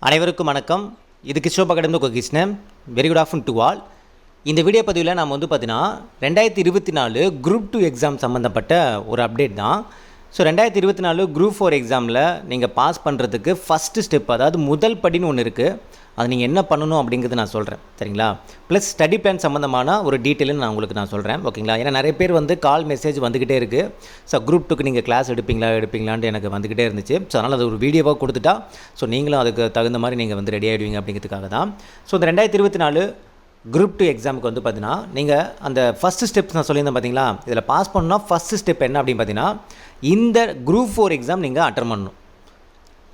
அனைவருக்கும் வணக்கம். இது கிஷோப் academy Krishnan. Very good afternoon to all. இந்த வீடியோ பதிவில் நம்ம பார்த்தீங்கன்னா 2024 குரூப் 2 எக்ஸாம் சம்மந்தப்பட்ட ஒரு அப்டேட் தான். ஸோ 2024 குரூப் 4 எக்ஸாமில் நீங்கள் பாஸ் பண்ணுறதுக்கு ஃபஸ்ட்டு ஸ்டெப், அதாவது முதல் படின்னு ஒன்று இருக்குது. அது நீங்கள் என்ன பண்ணணும் அப்படிங்கிறது நான் சொல்கிறேன், சரிங்களா? ப்ளஸ் ஸ்டடி பிளான் சம்மந்தமான ஒரு டீட்டெயிலும் நான் உங்களுக்கு சொல்கிறேன், ஓகேங்களா? ஏன்னா நிறைய பேர் கால் மெசேஜ் வந்துக்கிட்டே இருக்குது. ஸோ குரூப் 2க்கு நீங்கள் கிளாஸ் எடுப்பீங்களான்ட்டு எனக்கு வந்துக்கிட்டே இருந்துச்சு. ஸோ அதனால் அது ஒரு வீடியோவாக கொடுத்துட்டா ஸோ நீங்களும் அதுக்கு தகுந்த மாதிரி நீங்கள் ரெடி ஆகிடுவீங்க அப்படிங்கிறதுக்காக தான். ஸோ இந்த 2024 குரூப் 2 எக்ஸாமுக்கு பார்த்தீங்கன்னா நீங்கள் அந்த ஃபஸ்ட்டு ஸ்டெப்ஸ் நான் சொல்லியிருந்தேன் பார்த்தீங்களா? இதில் பாஸ் பண்ணணும்னா ஃபஸ்ட்டு ஸ்டெப் என்ன அப்படின்னு பார்த்தீங்கன்னா, இந்த குரூப் 4 எக்ஸாம் நீங்கள் அட்டெண்ட் பண்ணணும்,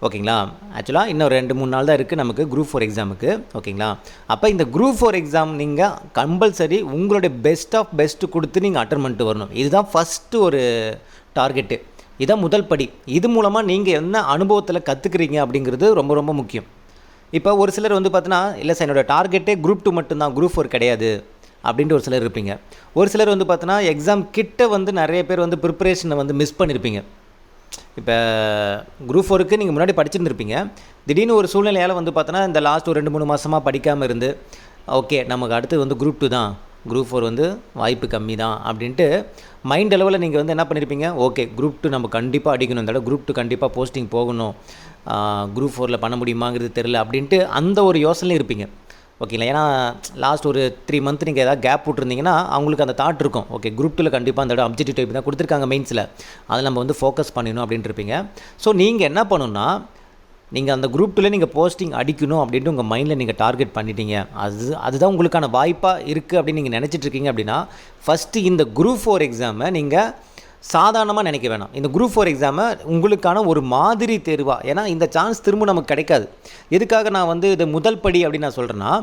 ஓகேங்களா? ஆக்சுவலாக இன்னும் 2-3 நாள் தான் இருக்குது நமக்கு குரூப் 4 எக்ஸாமுக்கு, ஓகேங்களா? அப்போ இந்த குரூப் 4 எக்ஸாம் நீங்கள் கம்பல்சரி உங்களுடைய பெஸ்ட் ஆஃப் பெஸ்ட்டு கொடுத்து நீங்கள் அட்டெண்ட் பண்ணிட்டு வரணும். இதுதான் ஃபஸ்ட்டு ஒரு டார்கெட்டு, இதுதான் முதல் படி. இது மூலமாக நீங்கள் என்ன அனுபவத்தில் கற்றுக்குறீங்க அப்படிங்கிறது ரொம்ப ரொம்ப முக்கியம். இப்போ ஒரு சிலர் பார்த்தீங்கன்னா, இல்லை சார் என்னோடய டார்கெட்டே குரூப் 2 மட்டும்தான், குரூப் 4 கிடையாது அப்படின்ட்டு ஒரு சிலர் இருப்பீங்க. ஒரு சிலர் பார்த்தீங்கன்னா எக்ஸாம் கிட்ட நிறைய பேர் ப்ரிப்பரேஷனை மிஸ் பண்ணியிருப்பீங்க. இப்போ குரூப் 4க்கு நீங்கள் முன்னாடி படிச்சுருந்துருப்பீங்க. திடீர்னு ஒரு சூழ்நிலையால் பார்த்தோன்னா இந்த லாஸ்ட் ஒரு 2-3 மாதமாக படிக்காமல் இருந்து, ஓகே நமக்கு அடுத்து குரூப் 2 தான், குரூப் 4 வாய்ப்பு கம்மி தான் அப்படின்ட்டு மைண்ட் அளவில் நீங்கள் என்ன பண்ணியிருப்பீங்க, ஓகே குரூப் 2 நம்ம கண்டிப்பாக அடிக்கணும், இந்த குரூப் 2 கண்டிப்பாக போஸ்டிங் போகணும், குரூப் 4 பண்ண முடியுமாங்கிறது தெரில அப்படின்ட்டு அந்த ஒரு யோசனையும் இருப்பீங்க, ஓகேங்களா? ஏன்னா லாஸ்ட் ஒரு 3 மந்த் நீங்கள் ஏதாவது கேப் விட்டுருந்தீங்கன்னா அவங்களுக்கு அந்த தாட் இருக்கும், ஓகே குரூப் 2ல் கண்டிப்பாக அந்த அப்ஜெக்டிவ் டைப் தான் கொடுத்துருக்காங்க மெயின்ஸில், அதில் நம்ம ஃபோக்கஸ் பண்ணிடணும் அப்படின்ட்டு இருப்பீங்க. ஸோ நீங்கள் என்ன பண்ணணுன்னா, நீங்கள் அந்த குரூப் 2ல் நீங்கள் போஸ்டிங் அடிக்கணும் அப்படின்ட்டு உங்கள் மைண்டில் நீங்கள் டார்கெட் பண்ணிட்டீங்க, அதுதான் உங்களுக்கான வாய்ப்பாக இருக்குது அப்படின்னு நீங்கள் நினச்சிட்ருக்கீங்க அப்படின்னா, ஃபஸ்ட்டு இந்த குரூப் 4 எக்ஸாமை நீங்கள் சாதாரணமாக நினைக்க வேணாம். இந்த குரூப் 4 எக்ஸாமை உங்களுக்கான ஒரு மாதிரி தேர்வாக, ஏன்னா இந்த சான்ஸ் திரும்ப நமக்கு கிடைக்காது. எதுக்காக நான் இது முதல் படி அப்படின்னு நான் சொல்கிறேன்னா,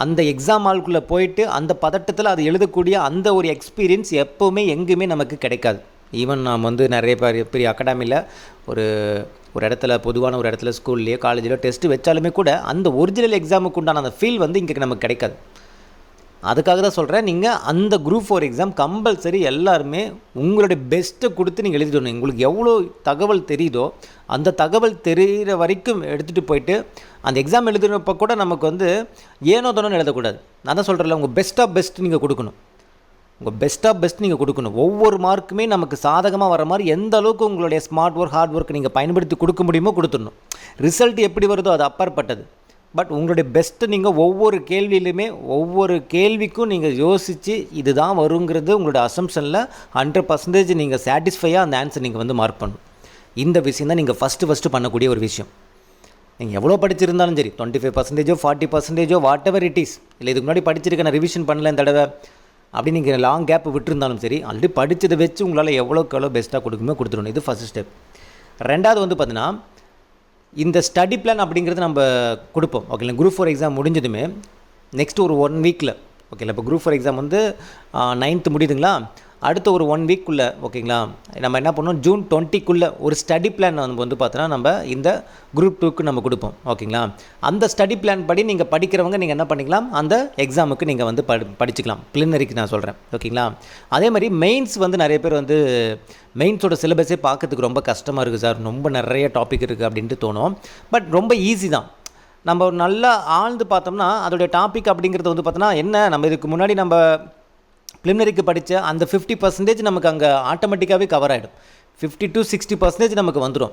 அந்த எக்ஸாம் ஹாலுக்குள்ளே போயிட்டு அந்த பதட்டத்தில் அது எழுதக்கூடிய அந்த ஒரு எக்ஸ்பீரியன்ஸ் எப்போவுமே எங்கேயுமே நமக்கு கிடைக்காது. ஈவன் நாம் நிறைய பெரிய அகாடமியில் ஒரு இடத்துல, பொதுவான ஒரு இடத்துல, ஸ்கூல்லையோ காலேஜிலோ டெஸ்ட்டு வச்சாலுமே கூட அந்த ஒரிஜினல் எக்ஸாமுக்கு உண்டான அந்த ஃபீல் இங்கே நமக்கு கிடைக்காது. அதுக்காக தான் சொல்கிறேன், நீங்கள் அந்த குரூப் 4 எக்ஸாம் கம்பல்சரி எல்லாருமே உங்களுடைய பெஸ்ட்டை கொடுத்து நீங்கள் எழுதிடணும். உங்களுக்கு எவ்வளோ தகவல் தெரியுதோ அந்த தகவல் தெரிகிற வரைக்கும் எடுத்துகிட்டு போயிட்டு அந்த எக்ஸாம் எழுதுகிறப்ப கூட நமக்கு ஏனோ தானோன்னு எழுதக்கூடாது. நான் தான் சொல்கிறேன்ல, உங்கள் பெஸ்ட் ஆஃப் பெஸ்ட் நீங்கள் கொடுக்கணும், உங்கள் பெஸ்ட் ஆஃப் பெஸ்ட் நீங்கள் கொடுக்கணும். ஒவ்வொரு மார்க்குமே நமக்கு சாதகமாக வர மாதிரி எந்த அளவுக்கு உங்களுடைய ஸ்மார்ட் ஒர்க் ஹார்ட் ஒர்க் நீங்கள் பயன்படுத்தி கொடுக்க முடியுமோ கொடுத்துடணும். ரிசல்ட் எப்படி வருதோ அது அப்பாற்பட்டது. பட் உங்களுடைய பெஸ்ட்டு நீங்கள் ஒவ்வொரு கேள்வியிலுமே, ஒவ்வொரு கேள்விக்கும் நீங்கள் யோசித்து இதுதான் வருங்கிறது உங்களுடைய அசம்ஷனில் 100% நீங்கள் சாட்டிஸ்ஃபையாக அந்த ஆன்சர் நீங்கள் மார்க் பண்ணணும். இந்த விஷயம் தான் நீங்கள் ஃபஸ்ட்டு பண்ணக்கூடிய ஒரு விஷயம். நீங்கள் எவ்வளோ படிச்சிருந்தாலும் சரி, 25%, 40%, வாட் எவர் இட் இஸ், இல்லை இதுக்கு முன்னாடி படிச்சிருக்க நான் ரிவிஷன் பண்ணல இந்த தடவை அப்படி நீங்கள் லாங் கேப் விட்டுருந்தாலும் சரி, ஆல்ரெடி படித்ததை வச்சு உங்களால் எவ்வளோக்கு எவ்வளோ பெஸ்ட்டாக கொடுக்குமோ கொடுத்துடணும். இது ஃபஸ்ட் ஸ்டெப். ரெண்டாவது பார்த்தீங்கன்னா, இந்த ஸ்டடி பிளான் அப்படிங்கிறது நம்ம கொடுப்போம், ஓகேங்களா? குரூப் 4 எக்ஸாம் முடிஞ்சதுமே நெக்ஸ்ட் ஒரு 1 வீக்கில், ஓகேங்களா? இப்போ குரூப் 4 எக்ஸாம் 9th முடியுதுங்களா, அடுத்த ஒரு 1 வீக்குள்ளே, ஓகேங்களா, நம்ம என்ன பண்ணோம், ஜூன் 20க்குள்ளே ஒரு ஸ்டடி பிளான் பார்த்தோன்னா நம்ம இந்த குரூப் 2க்கு நம்ம கொடுப்போம், ஓகேங்களா? அந்த ஸ்டடி பிளான் படி நீங்கள் படிக்கிறவங்க நீங்கள் என்ன பண்ணிக்கலாம், அந்த எக்ஸாமுக்கு நீங்கள் படிச்சுக்கலாம். ப்ரிலிமினரிக்கு நான் சொல்கிறேன், ஓகேங்களா? அதே மாதிரி மெயின்ஸ் நிறைய பேர் மெயின்ஸோட சிலபஸே பார்க்கறதுக்கு ரொம்ப கஷ்டமாக இருக்குது சார், ரொம்ப நிறைய டாபிக் இருக்குது அப்படின்ட்டு தோணும். பட் ரொம்ப ஈஸி தான். நம்ம நல்லா ஆழ்ந்து பார்த்தோம்னா அதோடைய டாபிக் அப்படிங்கிறது பார்த்தோன்னா என்ன, நம்ம இதுக்கு முன்னாடி நம்ம ப்ரிலிமினரிக்கு படித்த அந்த 50% நமக்கு அங்கே ஆட்டோமேட்டிக்காகவே கவர் ஆகிடும். 50-60% நமக்கு வந்துடும்.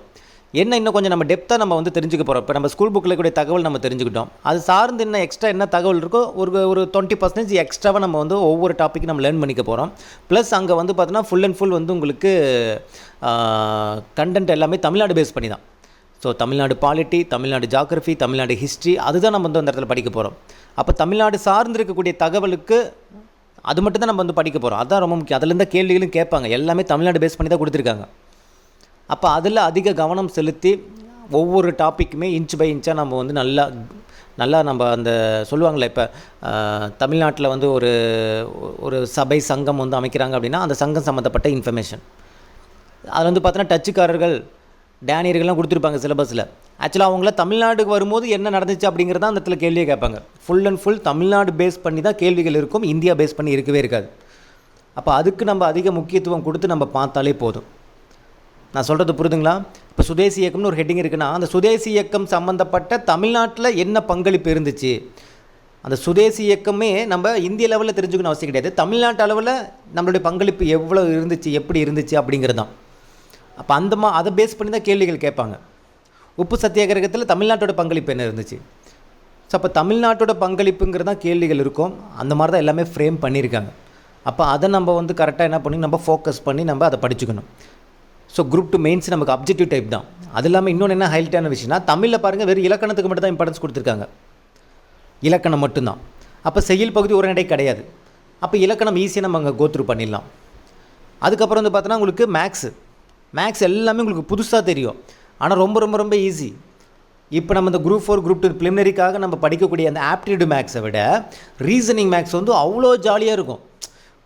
என்ன இன்னும் கொஞ்சம் நம்ம டெப்த்தாக நம்ம தெரிஞ்சுக்க போகிறோம். இப்போ நம்ம ஸ்கூல் புக்கில் கூடிய தகவல் நம்ம தெரிஞ்சுக்கிட்டோம், அது சார்ந்து என்ன எக்ஸ்ட்ரா என்ன தகவல் இருக்கோ ஒரு 20% எக்ஸ்ட்ராவாக நம்ம ஒவ்வொரு டாப்பிக்கு நம்ம லேர்ன் பண்ணிக்க போகிறோம். ப்ளஸ் அங்கே பார்த்தோன்னா ஃபுல் அண்ட் ஃபுல் உங்களுக்கு கண்டென்ட் எல்லாமே தமிழ்நாடு பேஸ் பண்ணி தான். So Tamil Nadu polity, Tamil Nadu geography, Tamil Nadu history, அதுதான் நம்ம அந்த இடத்துல படிக்க போகிறோம். அப்போ தமிழ்நாடு சார்ந்து இருக்கக்கூடிய தகவலுக்கு அது மட்டும் தான் நம்ம படிக்க போகிறோம். அதுதான் ரொம்ப முக்கியம். அதுலேருந்து கேள்விகளும் கேட்பாங்க, எல்லாமே தமிழ்நாடு பேஸ் பண்ணி தான் கொடுத்துருக்காங்க. அப்போ அதில் அதிக கவனம் செலுத்தி ஒவ்வொரு டாப்பிக்குமே இன்ச் பை இன்ச்சாக நம்ம நல்லா நம்ம அந்த சொல்லுவாங்களே, இப்போ தமிழ்நாட்டில் ஒரு சபை சங்கம் அமைக்கிறாங்க அப்படின்னா அந்த சங்கம் சம்மந்தப்பட்ட இன்ஃபர்மேஷன் அதில் பார்த்தோன்னா டச்சுக்காரர்கள், டேனியர்கள்லாம் கொடுத்துருப்பாங்க சிலபஸில். ஆக்சுவலாக அவங்கள தமிழ்நாடுக்கு வரும்போது என்ன நடந்துச்சு அப்படிங்கிறத அந்த இடத்துல கேள்வியை கேட்பாங்க. Full and full Tamil Nadu base பண்ணி தான் கேள்விகள் இருக்கும், இந்தியா பேஸ் பண்ணி இருக்கவே இருக்காது. அப்போ அதுக்கு நம்ம அதிக முக்கியத்துவம் கொடுத்து நம்ம பார்த்தாலே போதும். நான் சொல்கிறது புரியுதுங்களா? இப்போ இப்போ சுதேசி இயக்கம்னு ஒரு ஹெட்டிங் இருக்குன்னா, அந்த சுதேசி இயக்கம் சம்மந்தப்பட்ட தமிழ்நாட்டில் என்ன பங்களிப்பு இருந்துச்சு, அந்த சுதேசி இயக்கமே நம்ம இந்திய லெவலில் தெரிஞ்சுக்கணும் அவசியம் கிடையாது. தமிழ்நாட்டு அளவில் நம்மளுடைய பங்களிப்பு எவ்வளோ இருந்துச்சு, எப்படி இருந்துச்சு அப்படிங்கிறது தான். அப்போ அதை பேஸ் பண்ணி தான் கேள்விகள் கேட்பாங்க. உப்பு சத்தியாகிரகத்தில் தமிழ்நாட்டோட பங்களிப்பு என்ன இருந்துச்சு. ஸோ அப்போ தமிழ்நாட்டோட பங்களிப்புங்கிறது தான் கேள்விகள் இருக்கும். அந்த மாதிரி தான் எல்லாமே ஃப்ரேம் பண்ணியிருக்காங்க. அப்போ அதை நம்ம வந்து கரெக்டாக என்ன பண்ணி நம்ம ஃபோக்கஸ் பண்ணி நம்ம அதை படிச்சுக்கணும். ஸோ குரூப் 2 மெயின்ஸ் நமக்கு அப்ஜெக்டிவ் டைப் தான். அது இல்லாமல் இன்னொன்று என்ன ஹைலைட்டான விஷயம்னா, தமிழில் பாருங்கள் வெறும் இலக்கணத்துக்கு மட்டும் தான் இம்பார்ட்டன்ஸ் கொடுத்துருக்காங்க. இலக்கணம் மட்டும்தான். அப்போ செய்யுள் பகுதி உரைநடை கிடையாது. அப்போ இலக்கணம் ஈஸியாக நம்ம அங்கே கோத்ரூ பண்ணிடலாம். அதுக்கப்புறம் வந்து பார்த்தோன்னா உங்களுக்கு மேக்ஸ் எல்லாமே உங்களுக்கு புதுசாக தெரியும். ஆனால் ரொம்ப ரொம்ப ரொம்ப ஈஸி. இப்போ நம்ம இந்த குரூப் 4 குரூப் 2 ப்ரிலிமினரிக்காக நம்ம படிக்கக்கூடிய அந்த ஆப்டிடியூட் மேக்ஸை விட ரீசனிங் மேக்ஸ் வந்து அவ்வளோ ஜாலியாக இருக்கும்,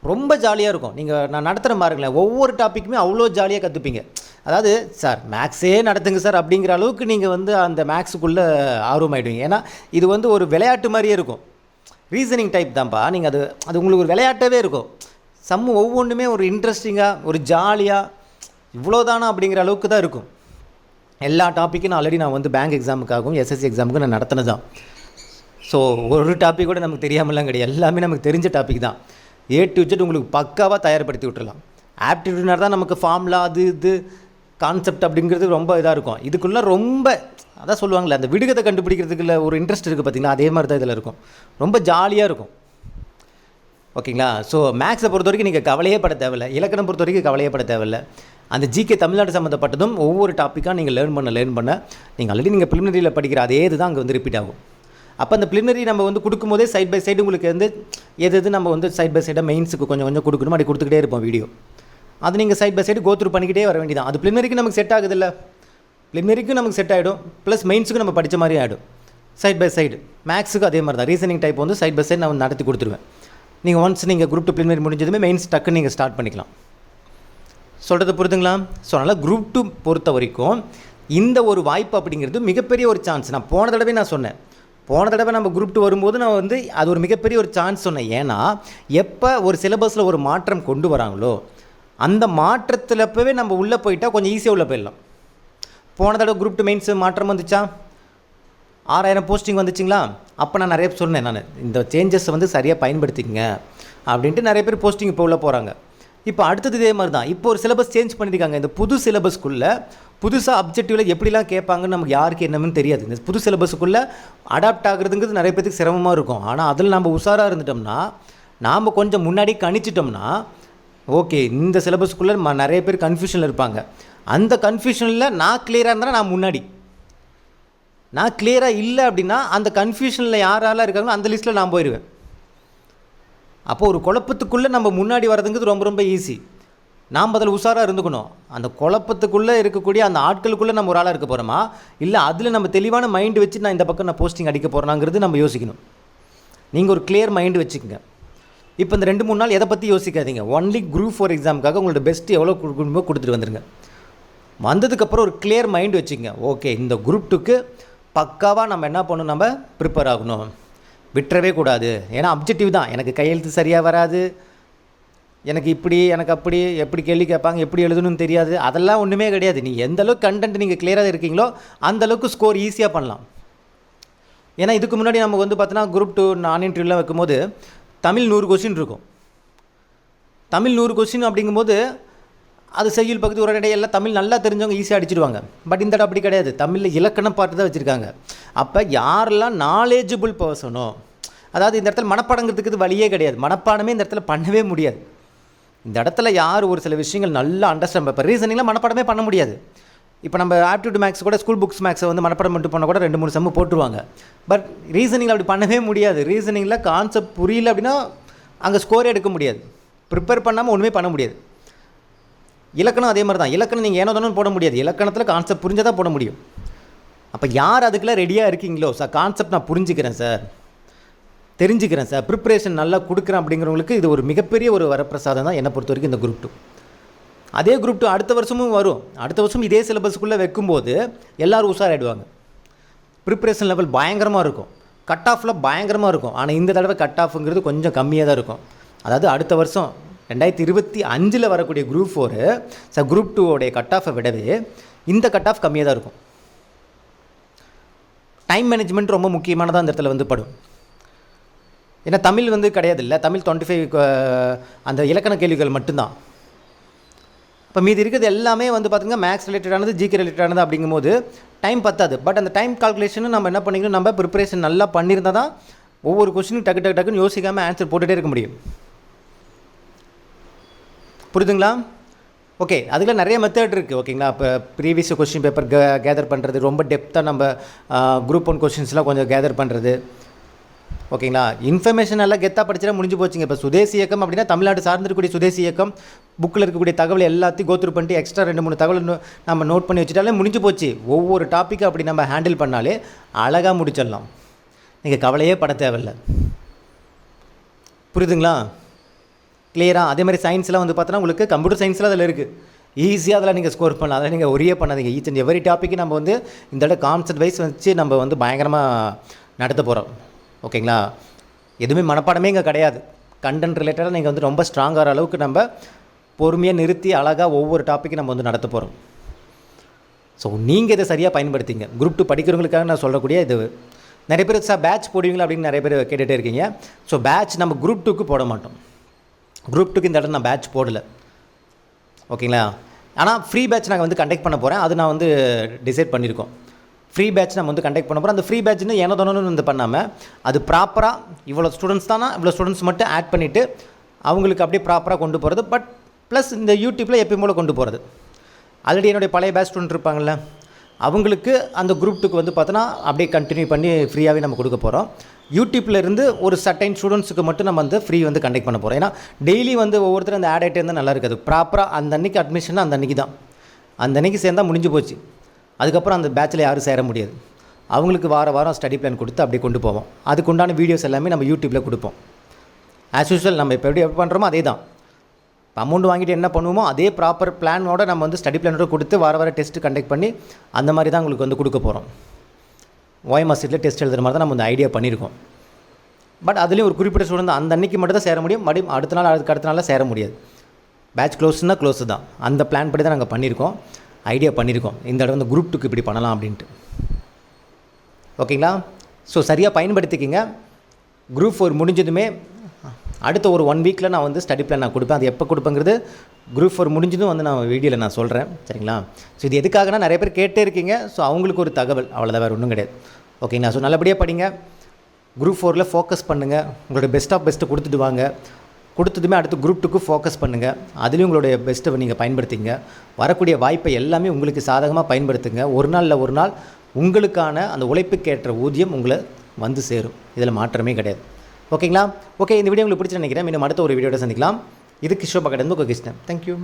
ரொம்ப ஜாலியாக இருக்கும். நான் நடத்துகிற பாருங்களேன், ஒவ்வொரு டாப்பிக்குமே அவ்வளோ ஜாலியாக கற்றுப்பீங்க. அதாவது சார் மேக்ஸே நடத்துங்க சார் அப்படிங்கிற அளவுக்கு நீங்கள் வந்து அந்த மேக்ஸுக்குள்ளே ஆர்வமாயிடுவீங்க. ஏன்னா இது வந்து ஒரு விளையாட்டு மாதிரியே இருக்கும். ரீசனிங் டைப் தான்ப்பா. நீங்கள் அது உங்களுக்கு ஒரு விளையாட்டாகவே இருக்கும். சம்மு ஒவ்வொன்றுமே ஒரு இன்ட்ரெஸ்டிங்காக, ஒரு ஜாலியாக, இவ்வளோதானா அப்படிங்கிற அளவுக்கு தான் இருக்கும். எல்லா டாப்பிக்கும் நான் வந்து பேங்க் எக்ஸாமுக்காகவும் எஸ்எஸ்சி எக்ஸாமுக்கும் நான் நடத்தினது தான். ஸோ ஒரு டாபிக் கூட நமக்கு தெரியாமலாம் கிடையாது. எல்லாமே நமக்கு தெரிஞ்ச டாபிக் தான். A to Z உங்களுக்கு பக்காவாக தயார்படுத்தி விட்டுறலாம். ஆப்டிடியூட்னால தான் நமக்கு ஃபார்முலா இது கான்செப்ட் அப்படிங்கிறது ரொம்ப இதாக இருக்கும். இதுக்குள்ளே ரொம்ப அதான் சொல்லுவாங்களே, அந்த விடுகதை கண்டுபிடிக்கிறதுக்குள்ள ஒரு இன்ட்ரெஸ்ட் இருக்குது பார்த்திங்களா, அதே மாதிரி தான் இதில் இருக்கும். ரொம்ப ஜாலியாக இருக்கும். ஓகேங்களா. ஸோ மேக்ஸை பொறுத்த வரைக்கும் நீங்கள் கவலையே பட தேவையில்லை. இலக்கணம் பொறுத்த வரைக்கும் கவலையே பட தேவையில்லை. அந்த ஜிகே தமிழ்நாடு சம்மந்தப்பட்டதும் ஒவ்வொரு டாப்பிக்காக நீங்கள் லேர்ன் பண்ண நீங்கள் ஆல்ரெடி நீங்கள் ப்ரிலிமினரியில் படிக்கிற அதே இது தான் அங்கே வந்து ரிப்பீட் ஆகும். அப்போ அந்த ப்ரிலிமினரி நம்ம வந்து கொடுக்கும்போதே சைட் பை சைடு உங்களுக்கு வந்து எது நம்ம வந்து சைட் பை சைடாக மெயின்ஸுக்கு கொஞ்சம் கொஞ்சம் கொடுக்கணும், அப்படி கொடுத்துக்கிட்டே இருப்போம் வீடியோ. அது நீங்கள் சைட் பை சைடு கோத்ரூ பண்ணிக்கிட்டே வர வேண்டியதான். அது ப்ரிலிமினரிக்கு நமக்கு செட் ஆகுதில்ல, ப்ரிலிமினரிக்கும் நமக்கு செட் ஆகிடும், ப்ளஸ் மெயின்ஸுக்கும் நம்ம படித்த மாதிரி ஆகிடும். சைட் பை சைடு மேக்ஸுக்கு அதே மாதிரி தான். ரீசனிங் டைப் வந்து சைட் பை சைடு நான் நடத்தி கொடுத்துருவேன். நீங்கள் ஒன்ஸ் நீங்கள் குரூப் 2 ப்ரிலிமினரி முடிஞ்சதுமே மெயின்ஸ் டக்குன்னு நீங்கள் ஸ்டார்ட் பண்ணிக்கலாம். சொல்கிறது புரிதுங்களா. ஸோ அதனால் குரூப் 2 பொறுத்த வரைக்கும் இந்த ஒரு வாய்ப்பு அப்படிங்கிறது மிகப்பெரிய ஒரு சான்ஸ். நான் போன தடவை நம்ம குரூப் 2 வரும்போது நான் வந்து அது ஒரு மிகப்பெரிய ஒரு சான்ஸ் சொன்னேன். ஏன்னா எப்போ ஒரு சிலபஸில் ஒரு மாற்றம் கொண்டு வராங்களோ அந்த மாற்றத்தில் அப்போவே நம்ம உள்ளே போயிட்டால் கொஞ்சம் ஈஸியாக உள்ளே போயிடலாம். போன தடவை குரூப் 2 மெயின்ஸ் மாற்றம் வந்துச்சா, 6000 போஸ்டிங் வந்துச்சுங்களா. அப்போ நான் நிறைய சொன்னேன், நான் இந்த சேஞ்சஸை வந்து சரியாக பயன்படுத்திக்கங்க அப்படின்ட்டு நிறைய பேர் போஸ்டிங் இப்போ உள்ளே போகிறாங்க. இப்போ அடுத்தது இதே மாதிரி தான். இப்போ ஒரு சிலபஸ் சேஞ்ச் பண்ணியிருக்காங்க. இந்த புது சிலபஸ்க்குள்ளே புதுசாக அப்ஜெக்டிவில் எப்படிலாம் கேட்பாங்கன்னு நமக்கு யாருக்கு என்னன்னு தெரியாது. இந்த புது சிலபஸுக்குள்ளே அடாப்ட் ஆகுறதுங்கிறது நிறைய பேருக்கு சிரமமாக இருக்கும். ஆனால் அதில் நம்ம உஷாராக இருந்துட்டோம்னா, நாம் கொஞ்சம் முன்னாடி கணிச்சிட்டோம்னா ஓகே, இந்த சிலபஸ்க்குள்ளே நிறைய பேர் கன்ஃபியூஷனில் இருப்பாங்க. அந்த கன்ஃபியூஷனில் நான் கிளியராக இருந்தால் நான் கிளியராக இல்லை அப்படின்னா அந்த கன்ஃபியூஷனில் யாரெல்லாம் இருக்காங்களோ அந்த லிஸ்ட்டில் நான் போயிடுவேன். அப்போது ஒரு குழப்பத்துக்குள்ளே நம்ம முன்னாடி வரதுங்கிறது ரொம்ப ரொம்ப ஈஸி. நாம் அதில் உஷாராக இருந்துக்கணும். அந்த குழப்பத்துக்குள்ளே இருக்கக்கூடிய அந்த ஆட்களுக்குள்ளே நம்ம ஒரு ஆளாக இருக்க போகிறோமா, இல்லை அதில் நம்ம தெளிவான மைண்டு வச்சு நான் இந்த பக்கம் போஸ்டிங் அடிக்க போகிறேனாங்கிறது நம்ம யோசிக்கணும். நீங்கள் ஒரு கிளியர் மைண்டு வச்சுக்கோங்க. இப்போ இந்த 2-3 நாள் எதை பற்றி யோசிக்காதீங்க. ஒன்லி குரூப் 4 எக்ஸாமுக்காக உங்களோட பெஸ்ட்டு எவ்வளோ கொடுக்கணுமோ கொடுத்துட்டு வந்துடுங்க. வந்ததுக்கப்புறம் ஒரு கிளியர் மைண்டு வச்சுக்கோங்க. ஓகே, இந்த குரூப் 2க்கு பக்காவாக நம்ம என்ன பண்ணணும், நம்ம ப்ரிப்பேர் ஆகணும், விட்டுறவே கூடாது. ஏன்னா அப்ஜெக்டிவ் தான். எனக்கு கையெழுத்து சரியாக வராது, எனக்கு இப்படி எனக்கு அப்படி, எப்படி கேள்வி கேட்பாங்க, எப்படி எழுதணும்னு தெரியாது, அதெல்லாம் ஒன்றுமே கிடையாது. நீங்கள் எந்த அளவுக்கு கண்டென்ட் நீங்கள் கிளியராக இருக்கீங்களோ அந்தளவுக்கு ஸ்கோர் ஈஸியாக பண்ணலாம். ஏன்னா இதுக்கு முன்னாடி நமக்கு வந்து பார்த்தோன்னா குரூப் 2 நான் இன்டர்வியூலாம் வைக்கும்போது தமிழ் 100 கொஸ்டின் இருக்கும். தமிழ் 100 கொஸ்டின் அப்படிங்கும்போது அது செய்யுள் பகுதி உரைநடை எல்லாம் தமிழ் நல்லா தெரிஞ்சவங்க ஈஸியாக அடிச்சிடுவாங்க. பட் இந்த அப்படி கிடையாது. தமிழில் இலக்கணம் பார்த்து தான் வச்சுருக்காங்க. அப்போ யாரெல்லாம் நாலேஜபிள் பர்சனோ, அதாவது இந்த இடத்துல மனப்பாடங்கிறதுக்கு வழியே கிடையாது. மனப்பாடமே இந்த இடத்துல பண்ணவே முடியாது. இந்த இடத்துல யார் ஒரு சில விஷயங்கள் நல்லா அண்டர்ஸ்டாண்ட், இப்போ ரீசனிங்கில் மனப்பாடமே பண்ண முடியாது. இப்போ நம்ம ஆப்டிடியூட் மேக்ஸ் கூட ஸ்கூல் புக்ஸ் மேக்ஸை வந்து மனப்பாடம் பண்ணிட்டு போனால் கூட 2-3 செம்மு போட்டுருவாங்க. பட் ரீசனிங்கில் அப்படி பண்ணவே முடியாது. ரீசனிங்கில் கான்செப்ட் புரியல அப்படின்னா அங்கே ஸ்கோரே எடுக்க முடியாது. ப்ரிப்பேர் பண்ணாமல் ஒன்றுமே பண்ண முடியாது. இலக்கணம் அதே மாதிரி தான். இலக்கணம் நீங்கள் ஏனோ தானே போட முடியாது. இலக்கணத்தில் கான்செப்ட் புரிஞ்சால் தான் போட முடியும். அப்போ யார் அதுக்கெல்லாம் ரெடியாக இருக்கீங்களோ, சார் கான்செப்ட் நான் புரிஞ்சுக்கிறேன் சார், தெரிஞ்சுக்கிறேன் சார், ப்ரிப்ரேஷன் நல்லா கொடுக்குறேன் அப்படிங்கிறவங்களுக்கு இது ஒரு மிகப்பெரிய ஒரு வரப்பிரசாதம் தான் என்னை பொறுத்த வரைக்கும் இந்த குரூப் 2. அதே குரூப் 2 அடுத்த வருஷமும் வரும். அடுத்த வருஷம் இதே சிலபஸ்க்குள்ளே வைக்கும்போது எல்லோரும் உஷாராயிடுவாங்க. ப்ரிப்ரேஷன் லெவல் பயங்கரமாக இருக்கும், கட் ஆஃபில் பயங்கரமாக இருக்கும். ஆனால் இந்த தடவை கட் ஆஃபுங்கிறது கொஞ்சம் கம்மியாக தான் இருக்கும். அதாவது அடுத்த வருஷம் 2025 வரக்கூடிய குரூப் 4 குரூப் 2 கட் ஆஃபை விடவே இந்த கட் ஆஃப் கம்மியாக தான் இருக்கும். டைம் மேனேஜ்மெண்ட் ரொம்ப முக்கியமானதாக அந்த இடத்துல வந்து படும். ஏன்னா தமிழ் வந்து கிடையாது இல்லை, தமிழ் 25 அந்த இலக்கண கேள்விகள் மட்டும்தான். இப்போ மீதி இருக்கிறது எல்லாமே வந்து பார்த்திங்கன்னா மேக்ஸ் ரிலேட்டடானது, ஜிகே ரிலேட்டடானது அப்படிங்கும்போது டைம் பத்தாது. பட் அந்த டைம் கால்குலேஷனும் நம்ம என்ன பண்ணிக்கணும், நம்ம ப்ரிப்பரேஷன் நல்லா பண்ணியிருந்தால் தான் ஒவ்வொரு கொஸ்டினும் டக்குன்னு யோசிக்காமல் ஆன்சர் போட்டுகிட்டே இருக்க முடியும். புரியுதுங்களா? ஓகே, அதில் நிறைய மெத்தட் இருக்குது. ஓகேங்களா? இப்போ ப்ரீவியஸ் கொஸ்டின் பேப்பர் கேதர் பண்ணுறது, ரொம்ப டெப்த்தாக நம்ம குரூப் 1 கொஸ்டின்ஸ்லாம் கொஞ்சம் கேதர் பண்ணுறது. ஓகேங்களா? இன்ஃபர்மேஷன் எல்லாம் கெத்தாக படிச்சா முடிஞ்சு போச்சுங்க. இப்போ சுதேசி இயக்கம் அப்படின்னா தமிழ்நாடு சார்ந்திருக்கக்கூடிய சுதேசி இயக்கம் புக்கில் இருக்கக்கூடிய தகவல் எல்லாத்தையும் கோத்ரூ பண்ணிட்டு எக்ஸ்ட்ரா 2-3 தகவல் நம்ம நோட் பண்ணி வச்சுட்டாலே முடிஞ்சு போச்சு. ஒவ்வொரு டாப்பிக்கும் அப்படி நம்ம ஹேண்டில் பண்ணாலே அழகாக முடிச்சிடலாம். நீங்கள் கவலையே பட தேவையில்லை. புரியுதுங்களா? கிளியராக? அதே மாதிரி சயின்ஸ்லாம் வந்து பார்த்தோன்னா உங்களுக்கு கம்ப்யூட்டர் சயின்ஸில் அதில் இருக்குது. ஈஸியாக அதில் நீங்கள் ஸ்கோர் பண்ணலாம். அதில் நீங்கள் ஒரே பண்ணாதீங்க. ஈச் அண்ட் எவரி டாப்பிக்கு நம்ம வந்து இந்த இடம் கான்செப்ட் வைஸ் வச்சு நம்ம வந்து பயங்கரமாக நடத்த போகிறோம். ஓகேங்களா? எதுவுமே மனப்பாடமே இங்கே கிடையாது. கண்டென்ட் ரிலேட்டடாக நீங்கள் வந்து ரொம்ப ஸ்ட்ராங்காகிற அளவுக்கு நம்ம பொறுமையாக நிறுத்தி அழகாக ஒவ்வொரு டாப்பிக்கும் நம்ம வந்து நடத்த போகிறோம். ஸோ நீங்கள் இதை சரியாக பயன்படுத்திங்க. குரூப் 2 படிக்கிறவங்களுக்காக நான் சொல்லக்கூடிய இது. நிறைய பேர் பேட்ச் போடுவீங்களா அப்படின்னு நிறைய பேர் கேட்டுகிட்டே இருக்கீங்க. ஸோ பேட்ச் நம்ம குரூப் 2க்கு போட மாட்டோம். குரூப் 2க்கு இந்த இடம் நான் பேட்ச் போடலை. ஓகேங்களா? ஆனால் ஃப்ரீ பேட்ச் நாங்கள் வந்து கண்டக்ட் பண்ண போகிறேன். அது நான் வந்து டிசைட் பண்ணியிருக்கோம். ஃப்ரீ பேட்ச் நம்ம வந்து கண்டக்ட் பண்ண போகிறோம். அந்த ஃப்ரீ பேட்ச்னு ஏனோதானு வந்து பண்ணாமல் அது ப்ராப்பராக இவ்வளோ ஸ்டூடெண்ட்ஸ் தானா, இவ்வளோ ஸ்டூடெண்ட்ஸ் மட்டும் ஆட் பண்ணிவிட்டு அவங்களுக்கு அப்படியே ப்ராப்பராக கொண்டு போகிறது. பட் ப்ளஸ் இந்த யூடியூப்பில் எப்பயும் போல் கொண்டு போகிறது. ஆல்ரெடி என்னுடைய பழைய பேட்ச் ஸ்டூடெண்ட் இருப்பாங்கள்ல, அவங்களுக்கு அந்த குரூப் 2க்கு வந்து பார்த்தோன்னா அப்படியே கண்டினியூ பண்ணி ஃப்ரீயாகவே நம்ம கொடுக்க போகிறோம். யூடியூப்பில் இருந்து ஒரு சர்டைன் ஸ்டூடெண்ட்ஸுக்கு மட்டும் நம்ம வந்து ஃப்ரீ வந்து கண்டக்ட் பண்ண போகிறோம். ஏன்னா டெய்லி வந்து ஒவ்வொருத்தரும் அந்த ஆட் ஆகிட்டே இருந்தால் நல்லா இருக்காது. ப்ராப்பராக அந்த அன்றைக்கி அட்மிஷன் அந்த அன்றைக்கி தான், அந்த அன்றைக்கி சேர்ந்தால் முடிஞ்சு போச்சு. அதுக்கப்புறம் அந்த பேட்சில் யாரும் சேர முடியாது. அவங்களுக்கு வாரம் ஸ்டடி பிளான் கொடுத்து அப்படி கொண்டு போவோம். அதுக்கு உண்டான வீடியோஸ் எல்லாமே நம்ம யூடியூப்பில் கொடுப்போம். ஆஸ் யூஸ்வல் நம்ம இப்போ எப்படி பண்ணுறோமோ அதே தான். இப்போ அமௌண்ட் வாங்கிட்டு என்ன பண்ணுவோமோ அதே ப்ராப்பர் பிளானோட நம்ம வந்து ஸ்டடி பிளானோட கொடுத்து வார டெஸ்ட்டு கண்டக்ட் பண்ணி அந்த மாதிரி தான் உங்களுக்கு வந்து கொடுக்க போகிறோம். ஓஎம்ஆர் சீட்டில் டெஸ்ட் எழுதுகிற மாதிரி தான் நம்ம வந்து ஐடியா பண்ணியிருக்கோம். பட் அதுலேயும் ஒரு குறிப்பிட்ட ஸ்டூடெண்ட் அந்த அன்றைக்கி மட்டும் தான் சேர முடியும். மறுபடியும் அடுத்த நாள் சேர முடியாது. பேட்ச் க்ளோஸ்னால் க்ளோஸு தான். அந்த பிளான் படி தான் நாங்கள் பண்ணியிருக்கோம், ஐடியா பண்ணியிருக்கோம். இந்த இடம் வந்து குரூப் 2க்கு இப்படி பண்ணலாம் அப்படின்ட்டு. ஓகேங்களா? ஸோ சரியாக பயன்படுத்திக்கிங்க. குரூப் 4 முடிஞ்சதுமே அடுத்த ஒரு 1 வீக்கில் நான் வந்து ஸ்டடி பிளான் நான் கொடுப்பேன். அது எப்போ கொடுப்பேங்கிறது குரூப் 4 முடிஞ்சதும் வந்து நான் வீடியோவில் நான் சொல்கிறேன். சரிங்களா? ஸோ இது எதுக்காகனா நிறைய பேர் கேட்டே இருக்கீங்க. ஸோ அவங்களுக்கு ஒரு தகவல், அவ்வளோதான், வேறு ஒன்றும் கிடையாது. ஓகேங்களா? ஸோ நல்லபடியாக படிங்க. குரூப் 4ல் ஃபோக்கஸ் பண்ணுங்கள். உங்களோட பெஸ்ட் ஆஃப் பெஸ்ட்டை கொடுத்துட்டு வாங்க. கொடுத்ததுமே அடுத்து குரூப் 2க்கு ஃபோக்கஸ் பண்ணுங்கள். அதுலேயும் உங்களுடைய பெஸ்ட்டை நீங்கள் பயன்படுத்திங்க. வரக்கூடிய வாய்ப்பை எல்லாமே உங்களுக்கு சாதகமாக பயன்படுத்துங்க. ஒரு நாளில் ஒரு நாள் உங்களுக்கான அந்த உழைப்புக்கேற்ற ஊதியம் உங்களை வந்து சேரும். இதில் மாற்றமே கிடையாது. ஓகேங்களா? ஓகே, இந்த வீடியோ உங்களுக்கு பிடிச்சி நினைக்கிறேன். இன்னும் அடுத்த ஒரு வீடியோட சந்திக்கலாம். இது கிஷோபா கடந்து உங்கள் கிருஷ்ணன். தேங்க்யூ.